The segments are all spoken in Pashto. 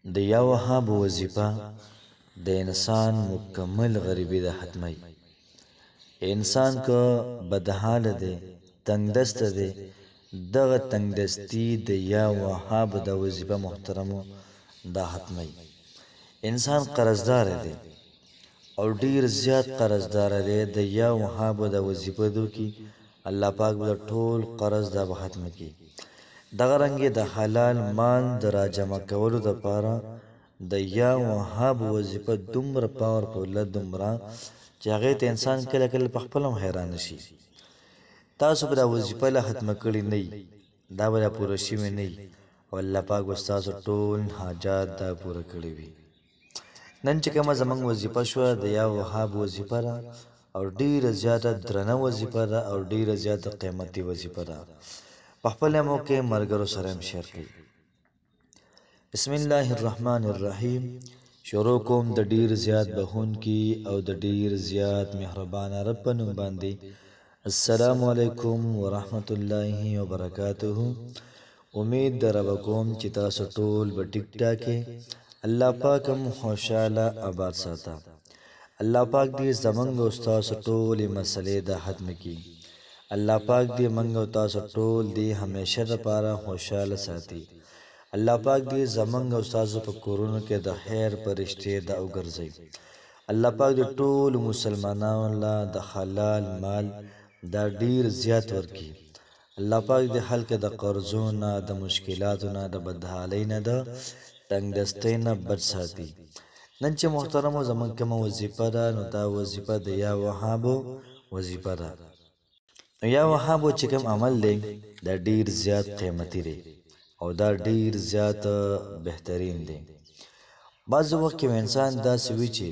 د یا وهاب وظیفه د انسان مکمل غریبی د ختمی. انسان که بدحال دی، تنگ دست دی، دغه تنگ دستی د یا وهاب د وظیفه محترمو دا ختمی. انسان قرضدار دی او ډیر زیات قرضدار دی، د یا وهاب د وظیفه دو کی الله پاک به ټول قرض دا به ختم کی. دغه رنګ د حلال مال د راجمع کولو د پاره د یا وهاب وظیفه دومره پاورفول دومره چې هغې ته انسان کله کله په خپل هم حیران شي. تاسو به دا وظیفه لا ختمه کړې نه وي، دا به لا پوره شوې نه وي او الله پاک به ستاسو ټول حاجات دا پوره کړي وي. نن چې کومه زموږ وظیفه شوه د یا وهاب وظیفه ده او ډېره زیاته درنه وظیفه ده او ډېره زیاته قیمتي وظیفه ده. په خپل موقع ملګرو سره هم شیر کړئ. بسم الله الرحمن الرحیم. شروع کوم د ډیر زیات بخونکي او د ډیر زیات مهربان رب په نوم باندې. السلام علیکم ورحمت الله وبرکاته. امید در رب کوم چې تاسو ټول به ټیک ټاکې. الله پاک هم خوشاله آباد ساته. الله پاک دې زمونږ او تاسو ټولې مسلې د ختم کړي. الله پاک دې موږ او تاسو ټول دې همیشه لپاره خوشاله ساتي. الله پاک دې زمونږ او تاسو په کورونو کې د خیر پرشتې دا وګرځي. الله پاک دې ټول مسلمانانو له د حلال مال دا ډیر زیات ورکړي. الله پاک دې خلک د قرضو نه، د مشکلاتو نه، د بدحالۍ نه، د تنگ دستۍ نه بچ ساتي. نن چې محترمو زمونږ کومه وظیفه ده نو دا وظیفه د یا وهاب وظیفه ده. یا وهاب چې کوم عمل دی دا ډیر زیات قیمتي دی او دا ډیر زیات بهترین دی. بعض وخت کې انسان داسې وي چې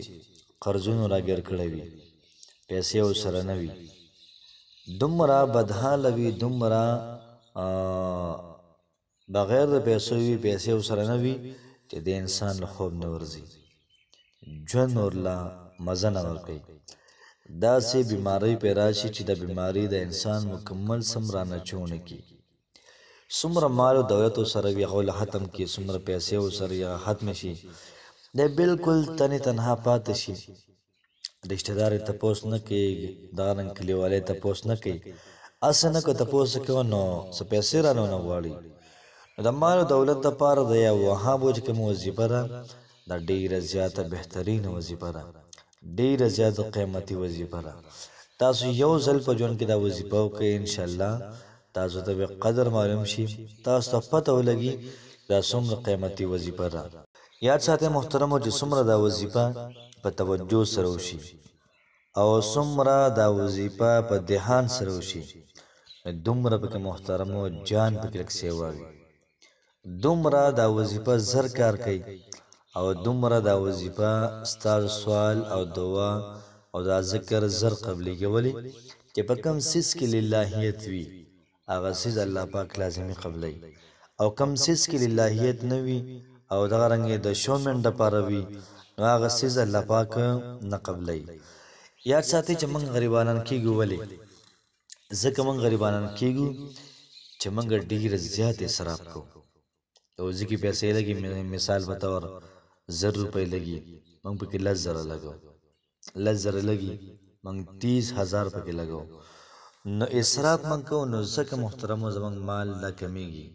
قرضونو راګیر کړی وي، پیسې ورسره نه وي، دومره بدحاله وي، دومره بغیر د پیسو وي، پیسې ورسره نه وي چې د انسان له خوب نه ورځي، ژوند ورله مزه نه ورکوي. داسې بیماری پې راشي چې د بیماری د انسان مکمل سم رانه چونه کی. څومره مال او دولت ورسره وي هغه ختم کړي، څومره پیسې ورسره وي هغه ختم شي، دی بالکل تنې تنها پاتې شي. رشته دار یې تپوس نه کوي، دغه رنګ کلیوالی تپوس نه کوي. هسې نه که تپوس کوه نو څه پیسې رانه ونه غواړي. نو د مال او دولت دپاره د یا وهاب چې کومه وظیفه ده دا ډېره زیاته بهترینه وظیفه ده، ډېره زیاته قیمتي وظیفه ده. تاسو یو ځل په ژوند کې دا وظیفه وکړئ، انشاءالله تاسو ته به قدر معلوم شي، تاسو ته پته ولګي دا څومره قیمتي وظیفه ده. یاد ساتئ محترمو چې څومره دا وظیفه په توجه سره وشي او څومره دا وظیفه په دهان سره وشي دومره پکې محترمو جان پکې لږ سیوا وي، دومره دا وظیفه زر کار کوي او دومره دا وظیفه ستاسو سوال او دعا او دا ذکر زر قبلیږي. ولې چې په کوم څیز کې للهیت وي هغه څیز الله پاک لازمي قبلوي او کوم څیز کې للهیت نه وي او دغه رنګې د شومنټ دپاره وي نو هغه څیز الله پاک نه قبلوي. یاد ساتئ چې موږ غریبانان کېږو. ولې ځکه موږ غریبانان کېږو چې موږ ډېر زیات اصراف کوو. یو ځای کې پیسې لګي، مثال په طور 1000 روپۍ لګي، موږ پکې 10,000 لګو، 10,000 لګي موږ 30,000 پکې لګو. نو اصراف موږ کوو. نو ځکه محترمو زموږ مال دا کمیږي.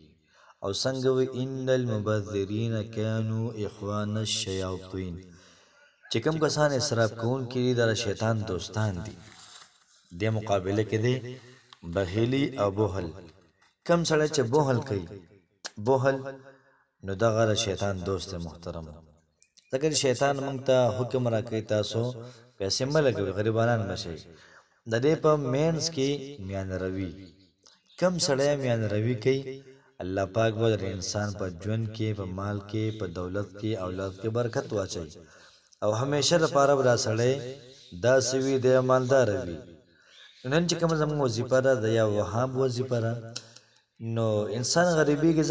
او څنګه وي ان المبذرین کانوا اخوان الشیاطین، چې کوم کسان اصراف کوونکي دي دا شیطان دوستان دي. دې مقابله کې دی بخیلی او بوهل. کم سړی چې بوهل کوي، بوهل نو دغه د شیطان دوست دی محترم. ځکه چې شیطان موږ ته حکم راکوي تاسو پیسې مه لګوئ، غریبانان مه شئ. د دې په مینځ کې میانه روي، کم سړی میانه روي کوي الله پاک به د انسان په ژوند کې، په مال کې، په دولت کې، اولاد کې برکت واچوي او همیشه لپاره به دا سړی داسې وي دی مالدار وي. نن چې کومه زموږ وظیفه ده د یا وهاب وظیفه ده نو انسان غریبېږي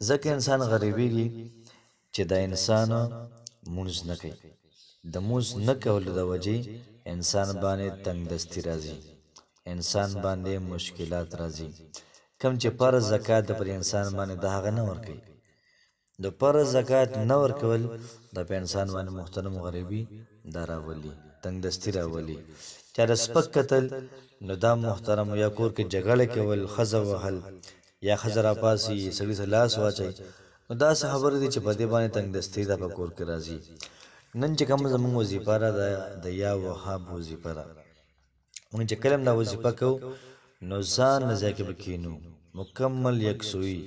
ځکه انسان غریبېږي چې دا انسان مونځ نه کوي. د مونځ نه کولو د وجې انسان باندې تنگ دستی راځي انسان باندې مشکلات راځي کم چې فرض زکات د پر انسان باندې د هغه نه ورکوي د فرض زکات نه ورکول د په انسان باندې محترم غریبي دا راولي تنگ دستی راولي چا د سپک قتل نو دا محترم یا کور کې جګړه کول ښځه وهل یا ښځه راپاسي سړي ته لاس واچوي نو داسې خبرې دي چې په دې باندې تنگ دستي دا په کور کې راځي نن چې کوم زموږ وظیفه را ده د یا وهاب وظیفه ده موږ چې کلم دا وظیفه کوو نو ځان نه ځای کې به کښېنو مکمل یکسویي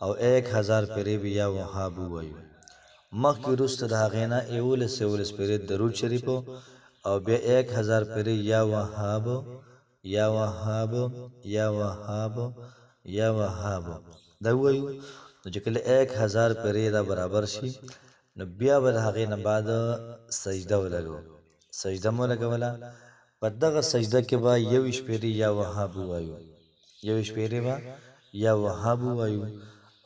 او 1000 پیرې به یا وهاب ووایو مخکې وروسته د هغې نه 11 پیرې درود شریفو او بیا 1000 پیرې یا وهاب یا وهاب یا وهاب یا وهاب دا ووایو نو چې کله 1000 پیرې دا برابر شي نو بیا به د هغې نه بعد سجده ولګو سجده مو لګوله په دغه سجده کې به 21 پیرې یا وهاب ووایو 21 پیرې به یا وهاب ووایو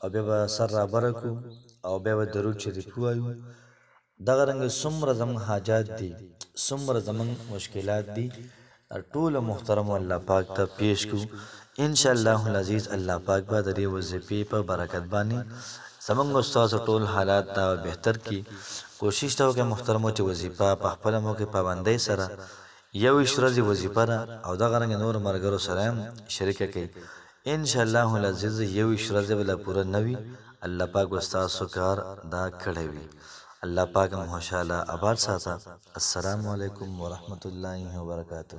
او بیا به سر رابره کړو او بیا به درود شریف ووایو دغه رنګه څومره زموږ حاجات دي څومره زموږ مشکلات دي ټول محترم الله پاک ته پیش کړو ان شاء الله العزیز الله پاک به د دې وظیفې په برکت باندې زموږ استاد ټول حالات ته بهتر کی کوشش ته وکړه محترمو چې وظیفه په خپل موقع پابندۍ سره یو ورځې وظیفه او دغه رنګ نور مرګرو سره شریک کړي ان شاء الله العزیز یو ورځې بل پوره نوي الله پاک استاد سکار دا کړی وي الله پاک مو خوشاله آباد ساته السلام علیکم ورحمت الله وبرکاته